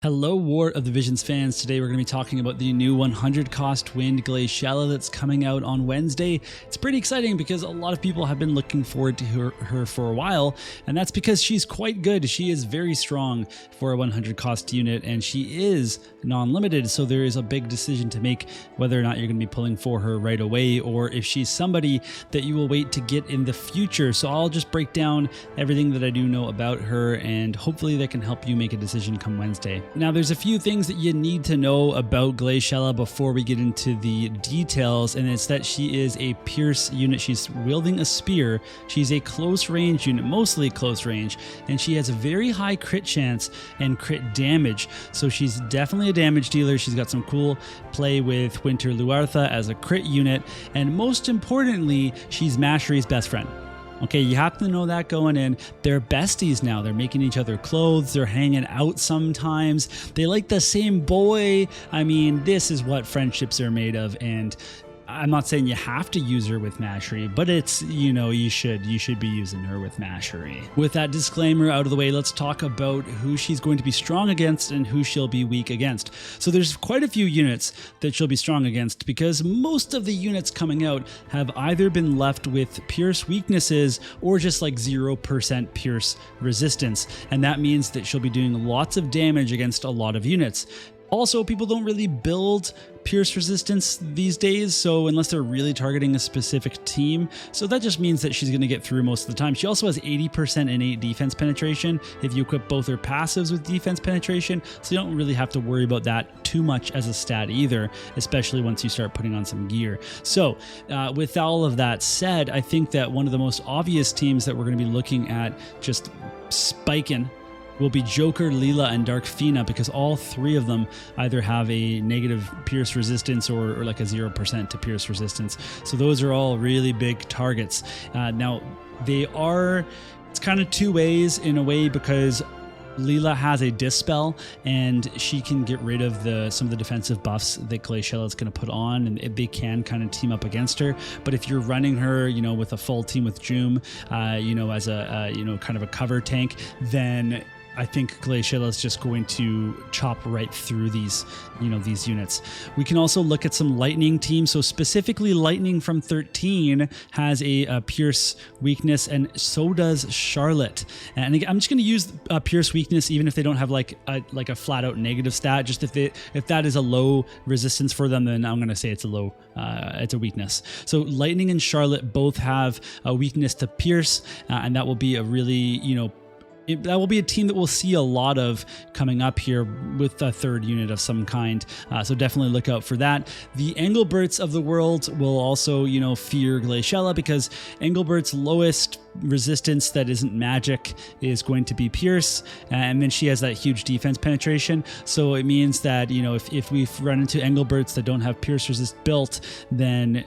Hello, War of the Visions fans. Today we're going to be talking about the new 100 cost wind Glaciela that's coming out on Wednesday. It's pretty exciting because a lot of people have been looking forward to her for a while, and that's because she's quite good. She is very strong for a 100 cost unit, and she is non-limited, so there is a big decision to make whether or not you're going to be pulling for her right away, or if she's somebody that you will wait to get in the future. So I'll just break down everything that I do know about her, and hopefully that can help you make a decision come Wednesday. Now, there's a few things that you need to know about Glaciela before we get into the details, and it's that she is a Pierce unit. She's wielding a spear. She's a close range unit, mostly close range, and she has a very high crit chance and crit damage. So she's definitely a damage dealer. She's got some cool play with Winter Luartha as a crit unit, and most importantly, she's Mashery's best friend. Okay, you have to know that going in. They're besties now. They're making each other clothes. They're hanging out sometimes. They like the same boy. I mean, this is what friendships are made of. And I'm not saying you have to use her with Mashery, but it's, you know, you should be using her with Mashery. With that disclaimer out of the way, let's talk about who she's going to be strong against and who she'll be weak against. So there's quite a few units that she'll be strong against because most of the units coming out have either been left with Pierce weaknesses or just like 0% Pierce resistance. And that means that she'll be doing lots of damage against a lot of units. Also, people don't really build Pierce resistance these days, so unless they're really targeting a specific team. So that just means that she's going to get through most of the time. She also has 80% innate defense penetration if you equip both her passives with defense penetration, so you don't really have to worry about that too much as a stat either, especially once you start putting on some gear. So with all of that said, I think that one of the most obvious teams that we're going to be looking at just spiking will be Joker, Leela, and Dark Fina, because all three of them either have a negative Pierce resistance or like a 0% to Pierce resistance. So those are all really big targets. Now, it's kind of two ways in a way, because Leela has a Dispel, and she can get rid of some of the defensive buffs that Glaciela is going to put on, and they can kind of team up against her. But if you're running her, you know, with a full team with Joom, you know, as a kind of a cover tank, then I think Glaciela is just going to chop right through these units. We can also look at some Lightning teams. So specifically, Lightning from 13 has a Pierce weakness, and so does Charlotte. And again, I'm just going to use Pierce weakness, even if they don't have like a flat out negative stat. Just if that is a low resistance for them, then I'm going to say it's a weakness. So Lightning and Charlotte both have a weakness to Pierce, and that will be a really, that will be a team that we'll see a lot of coming up here with a third unit of some kind. So definitely look out for that. The Engelberts of the world will also, fear Glaciela, because Engelbert's lowest resistance that isn't magic is going to be Pierce, and then she has that huge defense penetration. So it means that, if we've run into Engelberts that don't have Pierce resist built, then,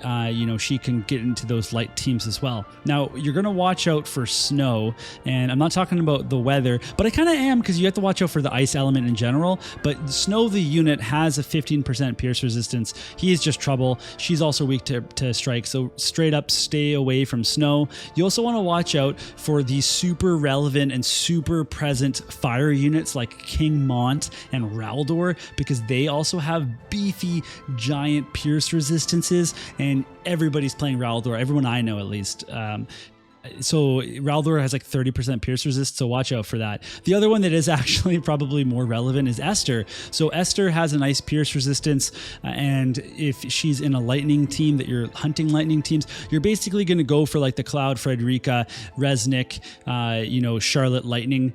she can get into those light teams as well. Now, you're going to watch out for snow, and I'm not talking about the weather, but I kind of am, because you have to watch out for the ice element in general. But Snow, the unit, has a 15% Pierce resistance. He is just trouble. She's also weak to strike, so straight up stay away from Snow. You also want to watch out for the super relevant and super present fire units like King Mont and Raldor, because they also have beefy giant Pierce resistances, and everybody's playing Raldor, everyone I know at least. So Raldor has like 30% Pierce resist, so watch out for that. The other one that is actually probably more relevant is Esther. So Esther has a nice Pierce resistance, and if she's in a Lightning team that you're hunting Lightning teams, you're basically going to go for like the Cloud, Frederica, Resnick, Charlotte Lightning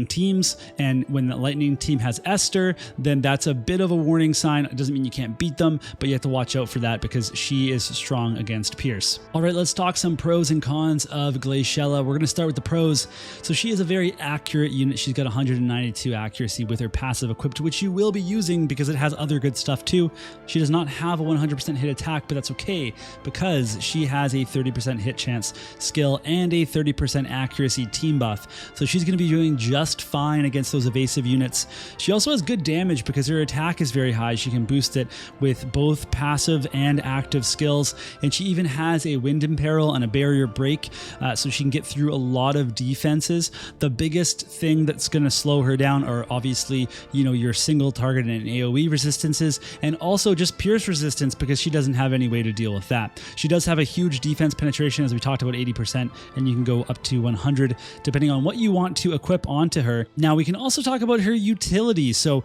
teams. And when the Lightning team has Esther, then that's a bit of a warning sign. It doesn't mean you can't beat them, but you have to watch out for that because she is strong against Pierce. All right, let's talk some pros and cons of Glaciela. We're going to start with the pros. So she is a very accurate unit. She's got 192 accuracy with her passive equipped, which you will be using because it has other good stuff too. She does not have a 100% hit attack, but that's okay because she has a 30% hit chance skill and a 30% accuracy team buff. So she's going to be doing doing just fine against those evasive units. She also has good damage because her attack is very high. She can boost it with both passive and active skills, and she even has a wind imperil and a barrier break, so she can get through a lot of defenses. The biggest thing that's going to slow her down are obviously, your single target and AoE resistances, and also just pierce resistance, because she doesn't have any way to deal with that. She does have a huge defense penetration, as we talked about, 80%, and you can go up to 100 depending on what you want to equip onto her. Now we can also talk about her utility. So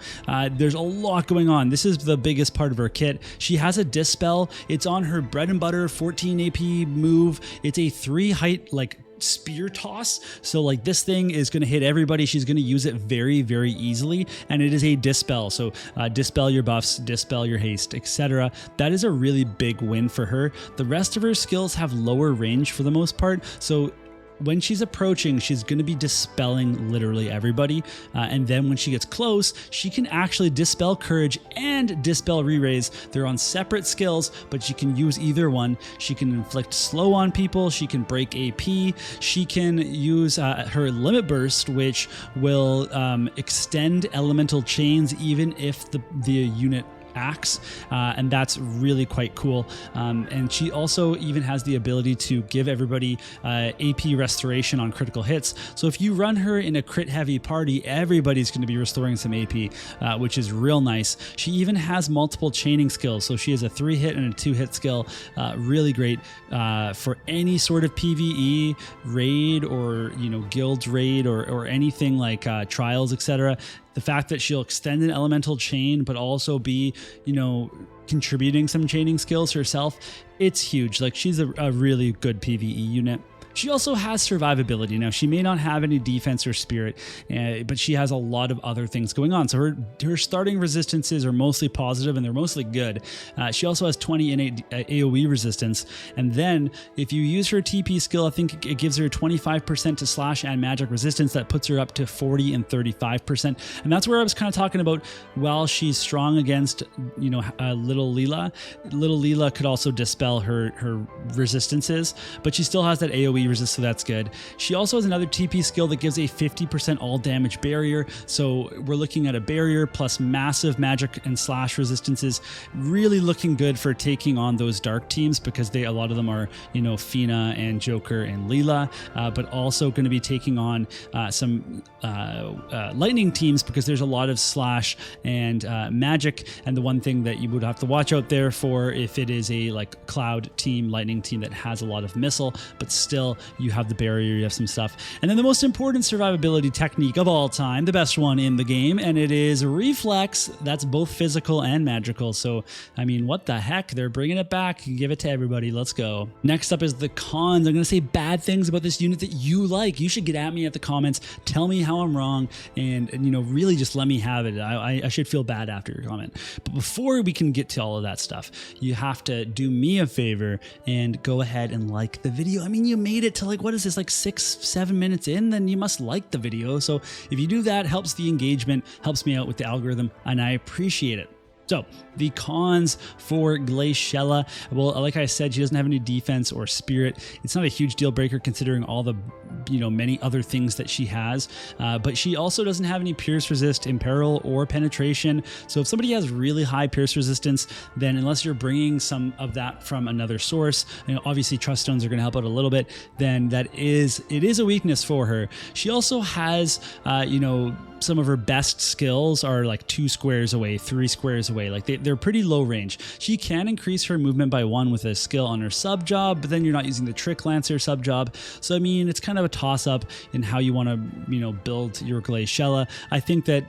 there's a lot going on. This is the biggest part of her kit. She has a Dispel. It's on her bread and butter 14 AP move. It's a 3 height spear toss, so this thing is going to hit everybody. She's going to use it very, very easily, and it is a dispel, so dispel your buffs, dispel your haste, etc. That is a really big win for her. The rest of her skills have lower range for the most part, so when she's approaching, she's going to be dispelling literally everybody. And then when she gets close, she can actually dispel courage and dispel re-raise. They're on separate skills, but she can use either one. She can inflict slow on people. She can break AP. She can use her limit burst, which will extend elemental chains even if the unit acts, and that's really quite cool. And she also even has the ability to give everybody AP restoration on critical hits. So if you run her in a crit heavy party, everybody's going to be restoring some AP, which is real nice. She even has multiple chaining skills. So she has a 3 hit and a 2 hit skill. Really great for any sort of PvE raid, or guilds raid, or anything like trials, etc. The fact that she'll extend an elemental chain, but also be, contributing some chaining skills herself, it's huge. She's a really good PvE unit. She also has survivability. Now, she may not have any defense or spirit, but she has a lot of other things going on. So her starting resistances are mostly positive, and they're mostly good. She also has 20 innate AoE resistance. And then if you use her TP skill, I think it gives her 25% to slash and magic resistance. That puts her up to 40 and 35%. And that's where I was kind of talking about, while she's strong against, Little Leela. Little Leela could also dispel her resistances, but she still has that AoE resist, so that's good. She also has another TP skill that gives a 50% all damage barrier, so we're looking at a barrier plus massive magic and slash resistances. Really looking good for taking on those dark teams, because a lot of them are Fina and Joker and Leela, but also going to be taking on some lightning teams, because there's a lot of slash and magic. And the one thing that you would have to watch out there for, if it is a cloud team, lightning team that has a lot of missile, but still you have the barrier, you have some stuff. And then the most important survivability technique of all time, the best one in the game, and it is reflex. That's both physical and magical. So, what the heck? They're bringing it back. Give it to everybody. Let's go. Next up is the cons. I'm going to say bad things about this unit that you like. You should get at me at the comments. Tell me how I'm wrong, and really just let me have it. I should feel bad after your comment. But before we can get to all of that stuff, you have to do me a favor and go ahead and like the video. You made it to what is this, 6-7 minutes in, then you must like the video. So if you do that, helps the engagement, helps me out with the algorithm, and I appreciate it. So the cons for Glaciela, well, like I said, she doesn't have any defense or spirit. It's not a huge deal breaker considering all the many other things that she has, but she also doesn't have any pierce resist, imperil, or penetration. So if somebody has really high pierce resistance, then unless you're bringing some of that from another source, obviously trust stones are going to help out a little bit, then it is a weakness for her. She also has some of her best skills are 2 squares away, 3 squares away. They're pretty low range. She can increase her movement by 1 with a skill on her sub job, but then you're not using the Trick Lancer sub job. So it's kind of a toss up in how you want to build your Glaciela. I think that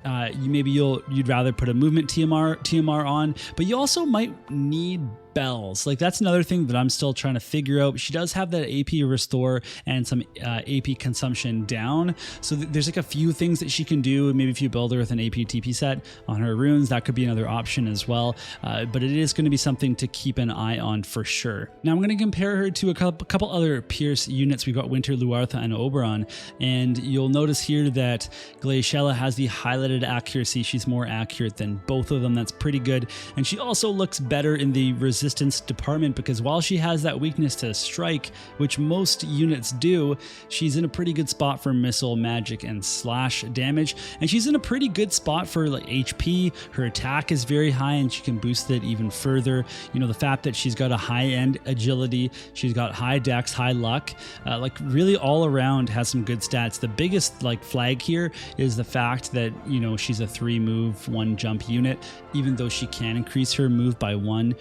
you'd rather put a movement TMR on, but you also might need bells. That's another thing that I'm still trying to figure out. She does have that AP restore and some AP consumption down, so there's a few things that she can do. Maybe if you build her with an AP TP set on her runes, that could be another option as well, but it is going to be something to keep an eye on for sure. Now I'm going to compare her to a couple other Pierce units. We've got Winter, Luartha, and Oberon, and you'll notice here that Glaciela has the highlighted accuracy. She's more accurate than both of them. That's pretty good, and she also looks better in the resistance resistance department, because while she has that weakness to strike, which most units do, she's in a pretty good spot for missile, magic, and slash damage, and she's in a pretty good spot for like HP. Her attack is very high and she can boost it even further. You know, the fact that she's got a high-end agility, she's got high dex, high luck, like really all around has some good stats. The biggest like flag here is the fact that, you know, she's a 3-move, 1-jump unit, even though she can increase her move by 1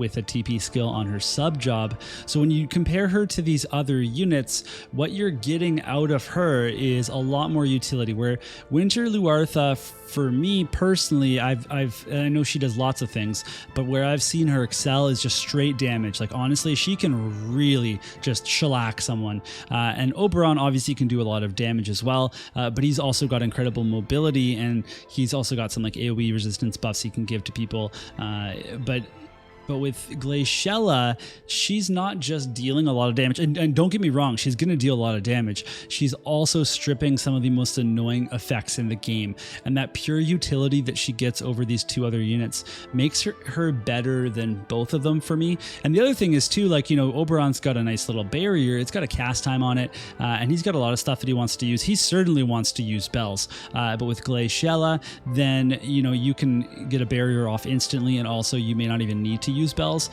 with a TP skill on her sub job. So when you compare her to these other units, what you're getting out of her is a lot more utility, where Winter Luartha, for me personally, I know she does lots of things, but where I've seen her excel is just straight damage. Like honestly, she can really just shellac someone. And Oberon obviously can do a lot of damage as well, but he's also got incredible mobility, and he's also got some like AoE resistance buffs he can give to people. But with Glaciela, she's not just dealing a lot of damage, and don't get me wrong, she's going to deal a lot of damage. She's also stripping some of the most annoying effects in the game, and that pure utility that she gets over these 2 other units makes her better than both of them for me. And the other thing is too, like, you know, Oberon's got a nice little barrier, it's got a cast time on it, and he's got a lot of stuff that he wants to use. He certainly wants to use spells, but with Glaciela, then, you know, you can get a barrier off instantly, and also you may not even need to use spells.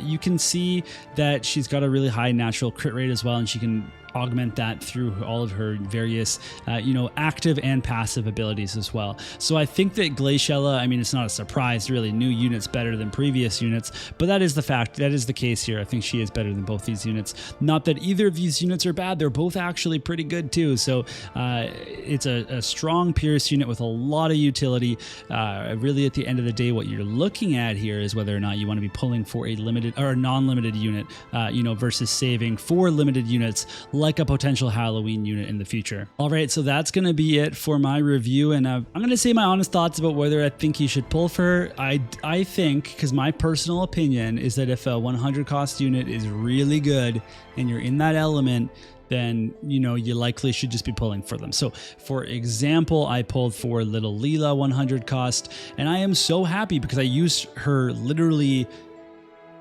You can see that she's got a really high natural crit rate as well, and she can augment that through all of her various, you know, active and passive abilities as well. So I think that Glaciela, I mean, it's not a surprise, really, new units better than previous units, but that is the fact, that is the case here. I think she is better than both these units. Not that either of these units are bad, they're both actually pretty good too. So it's a strong Pierce unit with a lot of utility. Really, at the end of the day, what you're looking at here is whether or not you want to be pulling for a limited or a non-limited unit, you know, versus saving for limited units, like a potential Halloween unit in the future. All right, so that's going to be it for my review, and I'm going to say my honest thoughts about whether I think you should pull for her. I think, because my personal opinion is that if a 100 cost unit is really good and you're in that element, then, you know, you likely should just be pulling for them. So for example, I pulled for Little Leela 100 cost, and I am so happy because I used her literally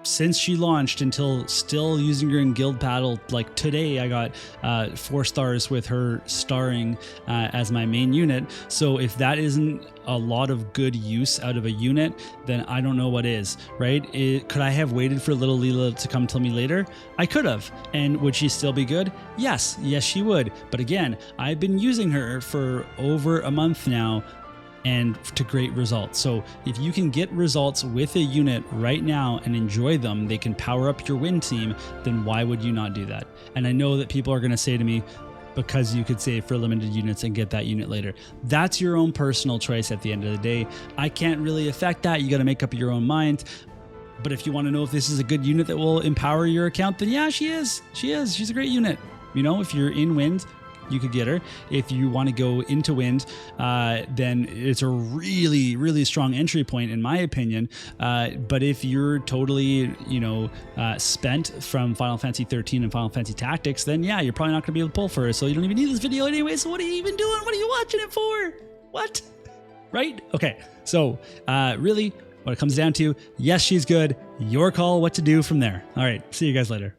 since she launched until still using her in Guild Battle. Like today, I got 4 stars with her starring as my main unit. So if that isn't a lot of good use out of a unit, then I don't know what is, right? Could I have waited for Little Leela to come to me later? I could have. And would she still be good? Yes, she would. But again, I've been using her for over a month now, and to great results. So if you can get results with a unit right now and enjoy them, they can power up your win team, then why would you not do that? And I know that people are going to say to me, because you could save for limited units and get that unit later. That's your own personal choice at the end of the day. I can't really affect that. You got to make up your own mind. But if you want to know if this is a good unit that will empower your account, then yeah, she is. She's a great unit. You know, if you're in wind, you could get her. If you want to go into wind, then it's a really, really strong entry point in my opinion. But if you're totally, you know, spent from Final Fantasy 13 and Final Fantasy Tactics, then yeah, you're probably not going to be able to pull for her. So you don't even need this video anyway. So what are you even doing? What are you watching it for? What? Right? Okay. So really, what it comes down to, yes, she's good. Your call what to do from there. All right. See you guys later.